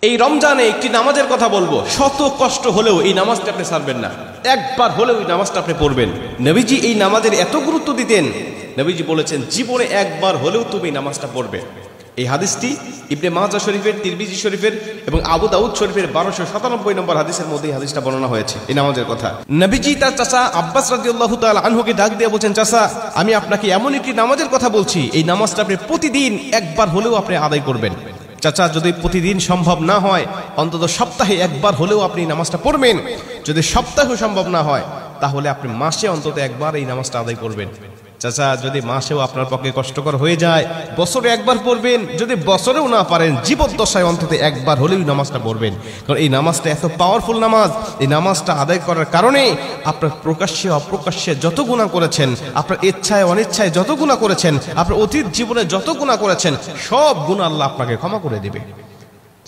এই রমজানে একটি নামাজের কথা বলবো, শত কষ্ট হলেও এই নামাজটা আপনি ছাড়বেন না, একবার হলেও এই নামাজটা আপনি পড়বেন। নবীজি এই নামাজের এত গুরুত্ব দিতেন, নবীজি বলেছেন জীবনে একবার হলেও তুমি এই নামাজটা পড়বে। এই হাদিসটি ইবনে মাজাহ শরীফের, তিরমিজি শরীফের এবং আবু দাউদ শরীফের 1297 নম্বর হাদিসের মধ্যে এই হাদিসটা বর্ণনা হয়েছে এই নামাজের কথা। নবীজি তার চাচা আব্বাস রাদিয়াল্লাহু তাআলা আনহুকে ডাক দিয়ে বলছেন, চাচা আমি আপনাকে এমন একটি নামাজের কথা বলছি, এই নামাজটা আপনি প্রতিদিন একবার হলেও আপনি আদায় করবেন। চাচা যদি প্রতিদিন সম্ভব না হয়, অন্তত সপ্তাহে একবার হলেও আপনি নামাজটা পড়বেন। যদি সপ্তাহে সম্ভব না হয়, তাহলে আপনি মাসে অন্তত একবার এই নামাজটা আদায় করবেন। চাচা যদি মাসেও আপনার পক্ষে কষ্টকর হয়ে যায়, বছরে একবার পড়বেন। যদি বছরেও না পারেন, জীবদ্দশায় অন্তত একবার হলেও নামাজটা পড়বেন। কারণ এই নামাজটা এত পাওয়ারফুল নামাজ। এই নামাজটা আদায় করার কারণে আপনার প্রকাশ্যে অপ্রকাশ্যে যত গুনাহ করেছেন, আপনার ইচ্ছায় অনিচ্ছায় যত গুনাহ করেছেন, আপনার অতীত জীবনে যত গুনাহ করেছেন, সব গুনাহ আল্লাহ আপনাকে ক্ষমা করে দেবে।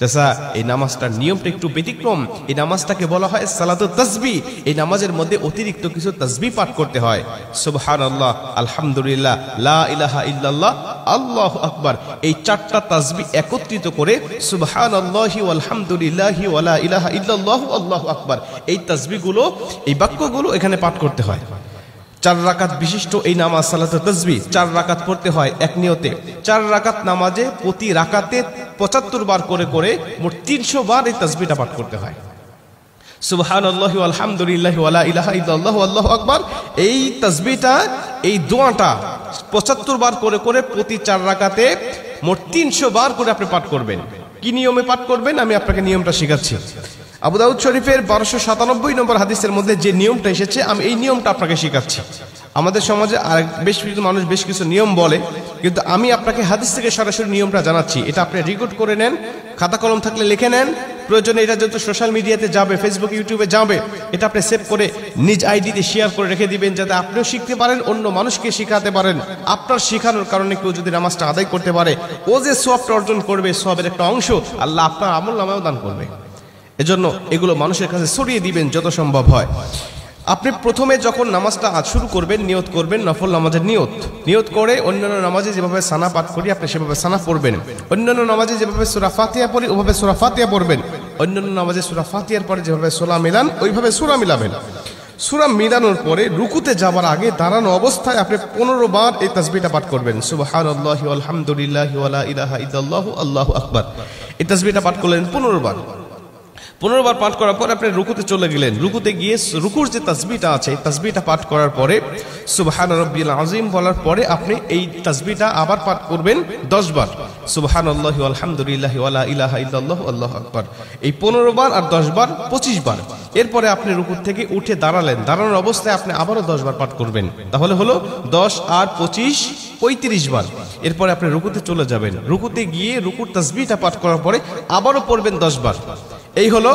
চাচা এই নামাজটার নিয়মটা একটু ব্যতিক্রম। এই নামাজটাকে বলা হয় সালাতুত তাসবিহ। এই নামাজের মধ্যে অতিরিক্ত কিছু তাসবিহ পাঠ করতে হয়। সুবহানাল্লাহ, আলহামদুলিল্লাহ, লা ইলাহা ইল্লাল্লাহ, আল্লাহু আকবার। এই চারটা তাসবিহ একত্রিত করে সুবহানাল্লাহি ওয়াল হামদুলিল্লাহি ওয়া লা ইলাহা ইল্লাল্লাহু আল্লাহু আকবার, এই তাসবিহগুলো, এই বাক্যগুলো এখানে পাঠ করতে হয়। 4 রাকাত বিশিষ্ট এই নামাজ সালাতুত তাসবিহ 4 রাকাত পড়তে হয় এক নিয়তে। 4 রাকাত নামাজে প্রতি রাকাতে 75 বার করে করে মোট 300 বার এই তাসবিহটা পাঠ করতে হয়। সুবহানাল্লাহি ওয়াল হামদুলিল্লাহি ওয়া লা ইলাহা ইল্লাল্লাহু আল্লাহু আকবার, এই তাসবিহটা, এই দোয়াটা 75 বার করে করে প্রতি 4 রাকাতে মোট 300 বার করে আপনি পাঠ করবেন। কি নিয়মে পাঠ করবেন আমি আপনাকে নিয়মটা শেখাচ্ছি। আবু দাউদ শরীফের 1297 নম্বর হাদিসের মধ্যে যে নিয়মটা এসেছে, আমি এই নিয়মটা আপনাকে শেখাচ্ছি। আমাদের সমাজে আর বেশ কিছু মানুষ বেশ কিছু নিয়ম বলে, কিন্তু আমি আপনাকে হাদিস থেকে সরাসরি নিয়মটা জানাচ্ছি। এটা আপনি রেকর্ড করে নেন, খাতা কলম থাকলে লিখে নেন। প্রয়োজনে এটা যেহেতু সোশ্যাল মিডিয়াতে যাবে, ফেসবুক ইউটিউবে যাবে, এটা আপনি সেভ করে নিজ আইডিতে শেয়ার করে রেখে দিবেন, যাতে আপনিও শিখতে পারেন, অন্য মানুষকে শিখাতে পারেন। আপনার শেখানোর কারণে কেউ যদি নামাজটা আদায় করতে পারে, ও যে সওয়াবটা অর্জন করবে, সওয়াবের একটা অংশ আল্লাহ আপনার আমলনামায়ও দান করবে। এজন্য এগুলো মানুষের কাছে ছড়িয়ে দিবেন যত সম্ভব হয়। আপনি প্রথমে যখন নামাজটা শুরু করবেন, নিয়ত করবেন নফল নামাজের নিয়ত করে অন্যান্য নামাজে যেভাবে সানা পাঠ করি আপনি সেভাবে সানা পড়বেন। অন্যান্য নামাজে যেভাবে সূরা ফাতিহা পড়ি ওভাবে সূরা ফাতিহা পড়বেন। অন্যান্য নামাজে সূরা ফাতিহার পরে যেভাবে সূরা মিলান ওইভাবে সূরা মিলাবেন। সূরা মিলানোর পরে রুকুতে যাওয়ার আগে দাঁড়ানো অবস্থায় আপনি 15 বার এই তাসবিহটা পাঠ করবেন। সুবহানাল্লাহি ওয়াল হামদুলিল্লাহি ওয়া লা ইলাহা ইল্লাল্লাহু আল্লাহু আকবার, এই তাসবিহটা পাঠ করলেন 15 বার। 15 বার পাঠ করার পর আপনি রুকুতে চলে গেলেন। রুকুতে গিয়ে রুকুর যে তাসবিহটা আছে, এই তাসবিহটা পাঠ করার পরে সুবহান রাব্বিল আযীম বলার পরে আপনি এই তাসবিহটা আবার পাঠ করবেন 10 বার। সুবহানাল্লাহি ওয়াল হামদুলিল্লাহি ওয়া লা ইলাহা ইল্লাল্লাহু আল্লাহু আকবার, এই 15 বার আর 10 বার 25 বার। এরপরে আপনি রুকুর থেকে উঠে দাঁড়ালেন, দাঁড়ানোর অবস্থায় আপনি আবারও 10 বার পাঠ করবেন। তাহলে হলো 10 আর 25 35 বার। এরপরে আপনি রুকুতে চলে যাবেন। রুকুতে গিয়ে রুকুর তাসবিহটা পাঠ করার পরে আবারও পড়বেন 10 বার। এই হলো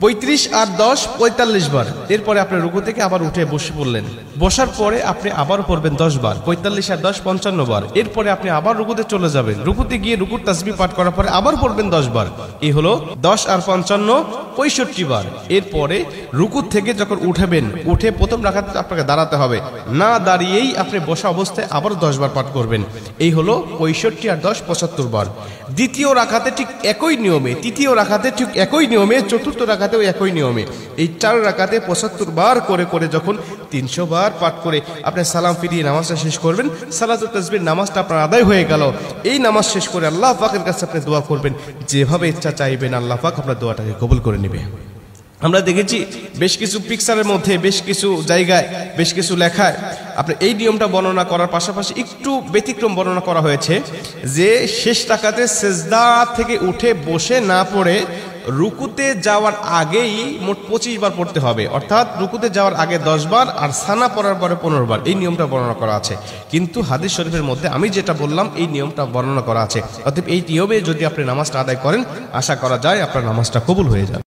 35 আর 10 45 বার। এরপরে আপনি রুকু থেকে আবার উঠে বসে পড়লেন। বসার পরে আপনি আবার পড়বেন 10 বার। 45 আর 10 55 বার। এরপরে আপনি আবার রুকুতে চলে যাবেন। রুকুতে গিয়ে রুকুর তাসবিহ পাঠ করার পরে আবার পড়বেন 10 বার। এই হলো 10 আর 55 65 বার। এরপরে রুকু থেকে যখন উঠবেন, উঠে প্রথম রাকাতে আপনাকে দাঁড়াতে হবে, না দাঁড়িয়েই আপনি বসা অবস্থায় আবার 10 বার পাঠ করবেন। এই হলো 65 আর 10 75 বার। দ্বিতীয় রাকাতে ঠিক একই নিয়মে, তৃতীয় রাকাতে ঠিক একই নিয়মে, চতুর্থ রাকাতেও একই নিয়মে, এই 4 রাকাতে 75 বার করে করে যখন 300 বার পাঠ করে আপনি সালাম ফিরিয়ে নামাজটা শেষ করবেন, সালাতুত তাসবিহ নামাজটা আপনার আদায় হয়ে গেল। এই নামাজ শেষ করে আল্লাহ পাকের কাছে আপনি দোয়া করবেন, যেভাবে ইচ্ছা চাইবেন আল্লাহ পাক আপনার দোয়াটাকে কবুল করে নেবে। আমরা দেখেছি বেশ কিছু পিকচারের মধ্যে, বেশ কিছু জায়গায়, বেশ কিছু লেখায় আপনি এই নিয়মটা বর্ণনা করার পাশাপাশি একটু ব্যতিক্রম বর্ণনা করা হয়েছে, যে শেষ রাকাতে সেজদা থেকে উঠে বসে না পড়ে রুকুতে যাওয়ার আগেই মোট 25 বার পড়তে হবে। অর্থাৎ রুকুতে যাওয়ার আগে 10 বার আর সানা পড়ার পরে 15 বার। এই নিয়মটা বর্ণনা করা আছে, কিন্তু হাদিস শরীফের মধ্যে আমি যেটা বললাম এই নিয়মটা বর্ণনা করা আছে। অতএব এই নিয়মে যদি আপনি নামাজটা আদায় করেন, আশা করা যায় আপনার নামাজটা কবুল হয়ে যাবে।